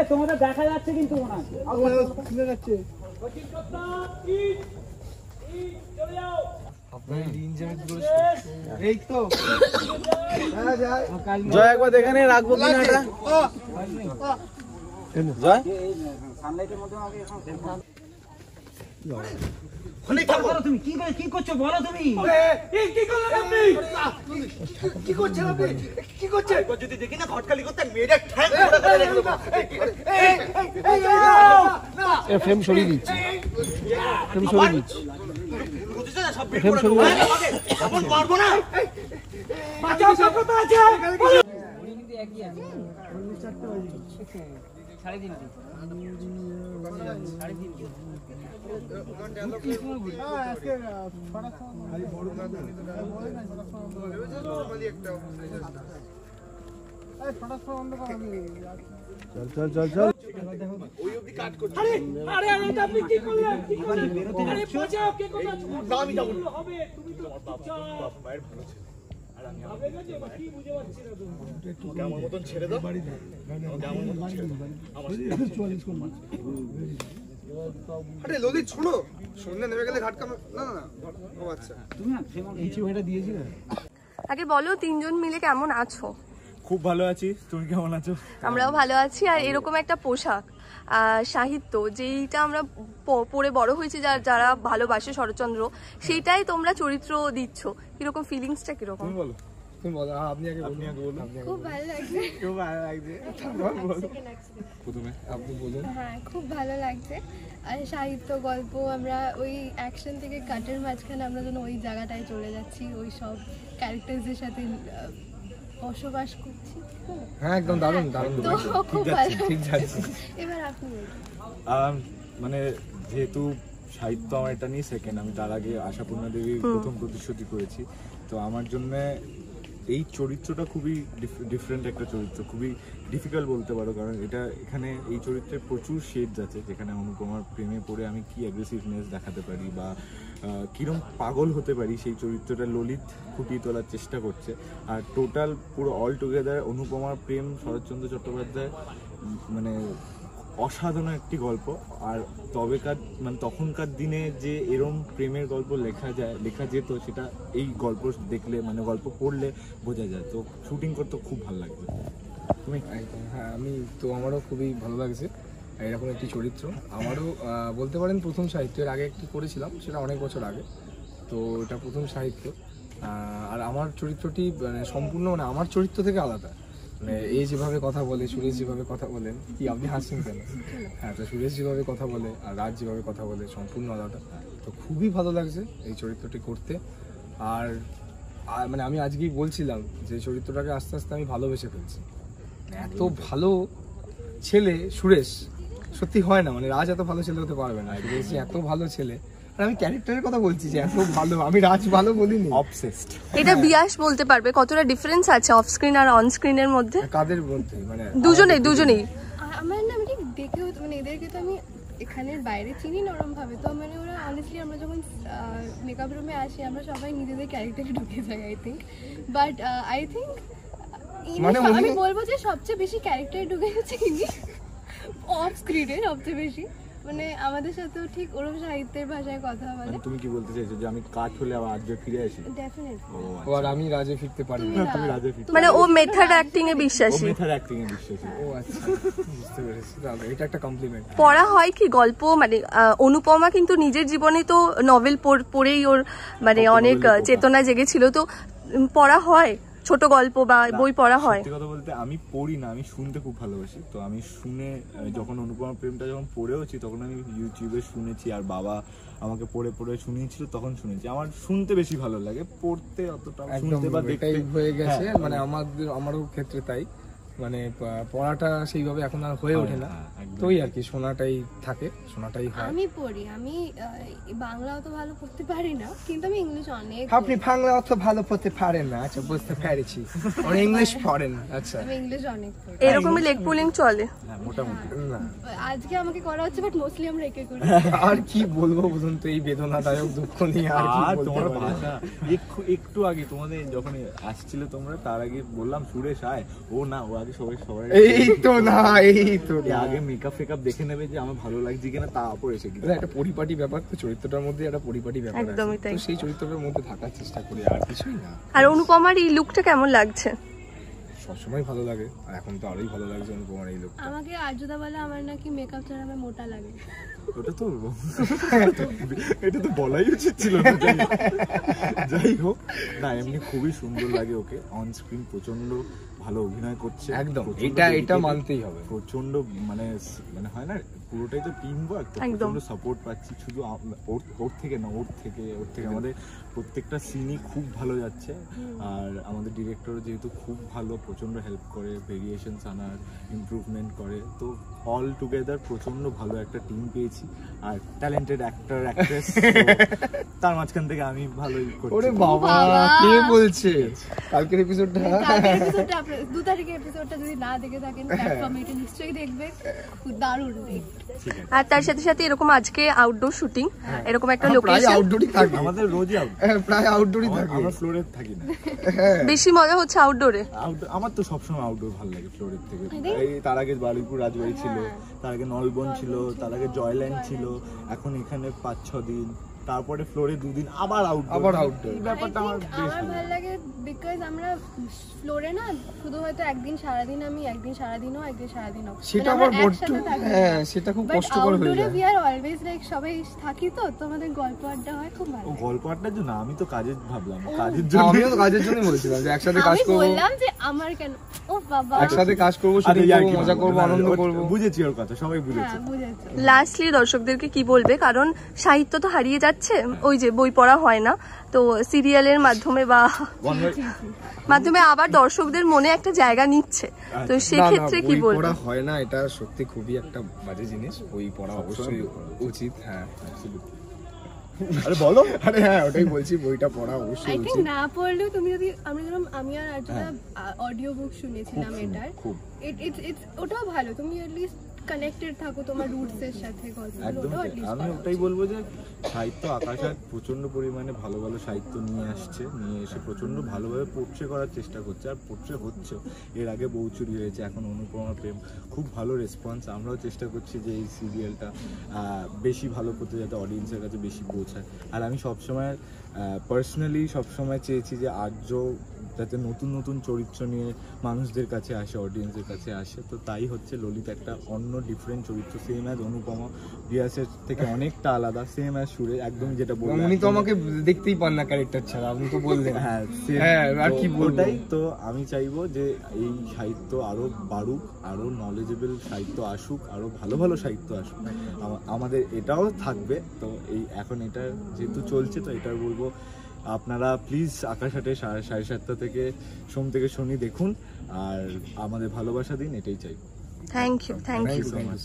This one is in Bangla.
তোমাদের দেখা যাচ্ছে কিন্তু জয় একবার দেখে নিয়ে রাখবো কিনা এটা জয় তুমি কি করছো বলো তুমি কি করছেন আপনি কি করছেন যদি দেখি না ঘটকালি করতে মেয়েটা ঠ্যাং এ ফ্রেম সরিয়ে দিচ্ছি ফ্রেম সরিয়ে দিচ্ছি ফ্রেম সরিয়ে এখন পারবো না বাঁচাও সব কথা আছে কিন্তু একই আছে 3:30 চল চল চল ওই অবধি কাট করছি আরে এটা আপনি কি করলেন কি করলেন আরে বাঁচাও কে কথা আমি যাব হবে তুমি তো বাপ মায়ের ভালো ছিল আর আমি হবে না যে কি বুঝে পাচ্ছি না তুমি আমার মতন ছেড়ে দাও বাড়ি দাও আমার মতন ছেড়ে দাও আমার 44 কোন আরে ললিত শোনো সন্ধ্যা নেমে গেলে ঘাট কাম না না ও আচ্ছা তুমি না কিছু এটা দিয়েছি না আগে বলো তিনজন মিলে কেমন আছো? খুব ভালো আছি, তুমি কেমন আছো? আমরাও ভালো আছি। আর এরকম একটা পোশাক সাহিত্য যেইটা আমরা পরে বড় হয়েছি, যারা ভালোবাসে শরৎচন্দ্র, সেইটাই তোমরা চরিত্র দিচ্ছ, কিরকম ফিলিংসটা কিরকম? তুমি বলো আপনি আগে বলুন। খুব ভালো লাগছে। খুব ভালো লাগছে প্রথমে আপনি বলুন। হ্যাঁ, খুব ভালো লাগছে। আর সাহিত্য গল্প আমরা ওই অ্যাকশন থেকে কাটের মাঝখানে আমরা যেন ওই জায়গাটায় চলে যাচ্ছি, ওই সব ক্যারেক্টারদের সাথে বসবাস করছি। হ্যাঁ একদম দারুণ তো খুব ভালো। ঠিক যাচ্ছে। এবার আপনি মানে যেহেতু সাহিত্য আমার এটা নিয়ে সেকেন্ড, আমি তার আগে আশাপূর্ণা দেবী প্রথম প্রতিশ্রুতি করেছি, তো আমার জন্য এই চরিত্রটা খুবই ডিফারেন্ট একটা চরিত্র, খুবই ডিফিকাল্ট বলতে পারো, কারণ এখানে এই চরিত্রে প্রচুর শেডস আছে, যেখানে অনুপমার প্রেমে পড়ে আমি কি অ্যাগ্রেসিভনেস দেখাতে পারি বা কীরকম পাগল হতে পারি, সেই চরিত্রটা ললিত ফুটিয়ে তোলার চেষ্টা করছে। আর টোটাল পুরো অল টুগেদার অনুপমার প্রেম শরৎচন্দ্র চট্টোপাধ্যায় মানে অসাধারণ একটি গল্প। আর তখনকার দিনে যে এরম প্রেমের গল্প লেখা যেত, সেটা এই গল্প দেখলে মানে গল্প পড়লে বোঝা যায়। তো শুটিং করতে খুব ভালো লাগবে। তুমি? হ্যাঁ, আমারও খুবই ভালো লাগছে এরকম একটি চরিত্র। আমারও বলতে পারেন প্রথম সাহিত্যের আগে একটি করেছিলাম, সেটা অনেক বছর আগে, তো এটা প্রথম সাহিত্য। আর আমার চরিত্রটি মানে সম্পূর্ণ মানে আমার চরিত্র থেকে আলাদা, মানে এই যেভাবে কথা বলে, সুরেশ যেভাবে কথা বলেন, কি আপনি হাসছেন কেন? হ্যাঁ, তো সুরেশ যেভাবে কথা বলে আর রাজ যেভাবে কথা বলে সম্পূর্ণ আলাদা। তো খুবই ভালো লাগছে এই চরিত্রটি করতে। আর মানে আমি আজকেই বলছিলাম যে চরিত্রটাকে আস্তে আস্তে আমি ভালোবেসে ফেলছি। এত ভালো ছেলে সুরেশ সত্যি হয় না, মানে রাজ এত ভালো ছেলে হতে পারবে না, এত ভালো ছেলে। আর আমি ক্যারেক্টারের কথা বলছি যে এত ভালো, আমি রাজ ভালো বলিনি, অবসেসড। এটা বিয়াস বলতে পারবে কতটা ডিফারেন্স আছে অফ স্ক্রিন আর অন স্ক্রিনের মধ্যে? কাদের মধ্যে? মানে দুজনেই। আমার না আমি দেখেও মানে এদেরকে তো আমি এখানের বাইরে চিনি নরম ভাবে, তো মানে ওরা অনেস্টলি আমরা যখন মেকআপ রুমে আসি আমরা সবাই নিজেদের ক্যারেক্টারে ঢুকে যাই I think. But I think আমি বলবো যে সবচেয়ে বেশি ক্যারেক্টারে ঢুকে গেছে ইনি অফ স্ক্রিনে সবচেয়ে বেশি, মানে আমাদের সাথেও ঠিক ওরকম সাহিত্যের ভাষায় কথা বলে। তুমি কি বলতে চাইছো যে আমি কাট হলে আবার আজকে ফিরে আসি? ডেফিনেটলি। আর আমি রাজে ফিরতে পারি না। তুমি রাজে ফিরতে, মানে ও মেথড অ্যাক্টিং এ বিশ্বাসী। ও আচ্ছা, বুঝতে পেরেছি, এটা একটা কমপ্লিমেন্ট। পড়া হয় কি গল্প? মানে অনুপমা কিন্তু নিজের জীবনে তো নভেল পড়েই ওর মানে অনেক চেতনা জেগেছিল, তো পড়া হয় ছোট গল্প বা বই পড়া হয়? সত্যি কথা বলতে আমি পড়ি না, আমি শুনতে খুব ভালোবাসি। তো আমি শুনে যখন অনুপমা প্রেমটা যখন পড়েওছি তখন আমি ইউটিউবে শুনেছি, আর বাবা আমাকে পড়ে শুনিয়েছিল, তখন শুনেছি। আমার শুনতে বেশি ভালো লাগে, পড়তে অতটা শুনতে বা দেখতে হয়ে গেছে। মানে আমারও ক্ষেত্রে তাই, মানে পড়াটা সেইভাবে এখন আর হয়ে ওঠে না, হ্যাঁ, একদম। তো ওই আর কি শোনাটাই থাকে, শোনাটাই হয়। আমি পড়ি, আমি বাংলা অত ভালো পড়তে পারি না, কিন্তু আমি ইংলিশ অনেক আপনি বাংলা অত ভালো পড়তে পারেন না, আচ্ছা বুঝতে পেরেছি, আর ইংলিশ পড়েন, আচ্ছা আমি ইংলিশ অনেক পড়ি। এরকমই লেগ পুলিং চলে। হ্যাঁ মোটামুটি। না আজকে আমাকে করা হচ্ছে, বাট মোস্টলি আমরা একে করি। আর কি বলবো বলুন তো, এই বেদনাদায়ক দুঃখ নিয়ে আর কি আর বলতে তোমার পারি? ভাষা একটু আগে তোমাদের যখন আসছিলে তোমরা, তার আগে বললাম সুরেশ আয়, ও না, ও আগে সবাই এই তো না, এই তো না। আগে মেকআপ ফেকআপ দেখে নেবে যে আমার ভালো লাগছে কিনা, তারপর এসে কি এটা একটা পরিপাটি ব্যাপার, তো চরিত্রটার মধ্যে একটা পরিপাটি ব্যাপার আছে, একদমই তাই। তো সেই চরিত্রটার মধ্যে থাকার চেষ্টা করি, আর কিছুই না। আর অনুপমার এই লুকটা কেমন লাগছে? সবসময় ভালো লাগে, আর এখন তো আরোই ভালো লাগছে অনুপমার এই লোক। আমাকে আর্যদা বলে আমার নাকি মেকআপ ছাড়া আমার মোটা লাগে। ওটা তো এটা তো বলাই উচিত ছিল না, যাই হোক না, এমনি খুবই সুন্দর লাগে ওকে অন স্ক্রিন, প্রচন্ড ভালো অভিনয় করছে একদম, প্রচণ্ড এটা dedicated, মানতেই হবে। প্রচন্ড মানে হয় না, পুরোটাই তো টিম ওয়ার্ক, একদম। প্রচন্ড সাপোর্ট পাচ্ছি, শুধু ওর থেকে না, ওর থেকে আমাদের প্রত্যেকটা সিনই খুব ভালো যাচ্ছে। আর আমাদের ডিরেক্টর যেহেতু খুব ভালো, প্রচন্ড হেল্প করে, ভেরিয়েশনস আনার, ইমপ্রুভমেন্ট করে, তো অল টুগেদার প্রচন্ড ভালো একটা টিম পেয়েছি, আর ট্যালেন্টেড অ্যাক্টর অ্যাক্ট্রেস, তার মাঝখান থেকে আমি ভালোই করছি। ওরে বাবা, কে বলছে? কালকের এপিসোডটা 2 তারিখের এপিসোডটা যদি না দেখে থাকেন প্ল্যাটফর্মে, এটা নিশ্চয়ই দেখবে, খুব দারুণ। আর তার সাথে সাথে এরকম আজকে আউটডোর শুটিং, এরকম একটা প্রায় লোকেশন, আউটডোরই থাকে, আমাদের রোজই আউট, প্রায় আউটডোরই থাকে। আমরা ফ্লোরে থাকি না, বেশি মজা হচ্ছে আউটডোরে। আমার তো সবসময় আউটডোর ভালো লাগে ফ্লোরের থেকে। এই তার আগে বারুইপুর রাজবাড়ি ছিল, তার আগে নলবন ছিল, তার আগে জয়ল্যান্ড ছিল, এখন এখানে 5-6 দিন, তারপরে ফ্লোরে 2 দিন, আবার আউটডোর। এই ব্যাপারটা আমার বেশ আমার ভালো ভালো লাগে, বিকজ আমরা ফ্লোরে না শুধু হয়তো একদিন সারাদিন আমি, একদিন সারাদিনও, একদিন সারাদিনও, সেটা আবার বড্ড, হ্যাঁ সেটা খুব কষ্টকর হয়ে যায়। উই আর অলওয়েজ লাইক সবাই থাকি, তো আমাদের গল্প আড্ডা হয়, খুব ভালো ও লাগে। গল্প আড্ডার জন্য, আমি তো কাজের ভাবলাম, কাজের না, জন্য। আমিও তো কাজের জন্য বলছিলাম যে একসাথে কাজ আমি করবো, বললাম যে আমার কেন, ও বাবা, একসাথে কাজ করবো, শুটিং করবো, মজা করবো, আনন্দ করবো। বুঝেছি ওর কথা, সবাই বুঝেছে। হ্যাঁ বুঝেছো। লাস্টলি দর্শকদেরকে কি বলবে, কারণ সাহিত্য তো হারিয়ে যাচ্ছে, ওই যে বই পড়া হয় না, তো সিরিয়ালের মাধ্যমে বা মাধ্যমে আবার দর্শকদের মনে একটা জায়গা নিচ্ছে, তো সেক্ষেত্রে কি বই বলবে? পড়া হয় না, এটা সত্যি খুবই একটা বাজে জিনিস, বই পড়া অবশ্যই উচিত। হ্যাঁ আরে বলো। আরে হ্যাঁ, ওটাই বলছি, বইটা পড়া অবশ্যই আই থিঙ্ক উচিত। না পড়লেও তুমি যদি, আমরা যেরকম আমি আর আর্যদা অডিও বুক শুনেছিলাম এটার, খুব ওটাও ভালো, তুমি এটলিস্ট কানেক্টেড থাকো তোমার রুটস এর সাথে, গল্পগুলো একদম ওটাও তাই। at least আমি পড়া ওটাই উচিত। বলবো যে সাহিত্য আকাশাত প্রচন্ড পরিমাণে ভালো ভালো সাহিত্য নিয়ে আসছে, নিয়ে এসে প্রচন্ড ভালোভাবে পোট্রে করার চেষ্টা করছে, আর পোট্রে হচ্ছে। এর আগে বউ চুরি হয়েছে, এখন অনুপমা প্রেম, খুব ভালো রেসপন্স। আমরাও চেষ্টা করছি যে এই সিরিয়ালটা বেশি ভালো করতে, যাতে অডিয়েন্সের কাছে বেশি পৌঁছায়। আর আমি সবসময় পার্সোনালি সবসময় চেয়েছি যে আর্য যাতে নতুন নতুন চরিত্র নিয়ে মানুষদের কাছে আসে, অডিয়েন্সের কাছে আসে, তো তাই হচ্ছে ললিত একটা অন্য ডিফারেন্ট চরিত্র, সেম অ্যাজ অনুপমা, রিয়াসের থেকে অনেকটা আলাদা, সেম অ্যাজ সুরে, একদমই যেটা বললাম। উনি তো আমাকে দেখতেই পান না ক্যারেক্টার ছাড়া, আপনি তো বললেন। হ্যাঁ হ্যাঁ, আর তো কি বলবো? ওটাই তো আমি চাইবো যে এই সাহিত্য আরো বাড়ুক, আরো নলেজেবল সাহিত্য আসুক, আরো ভালো ভালো সাহিত্য আসুক। আমাদের এটাও থাকবে, তো এই এখন এটা যেহেতু চলছে, তো এটা বলবো আপনারা প্লিজ আকাশহাটে 7:30 থেকে সোম থেকে শনি দেখুন, আর আমাদের ভালোবাসা দিন, এটাই চাই। Thank you. Thank you so much.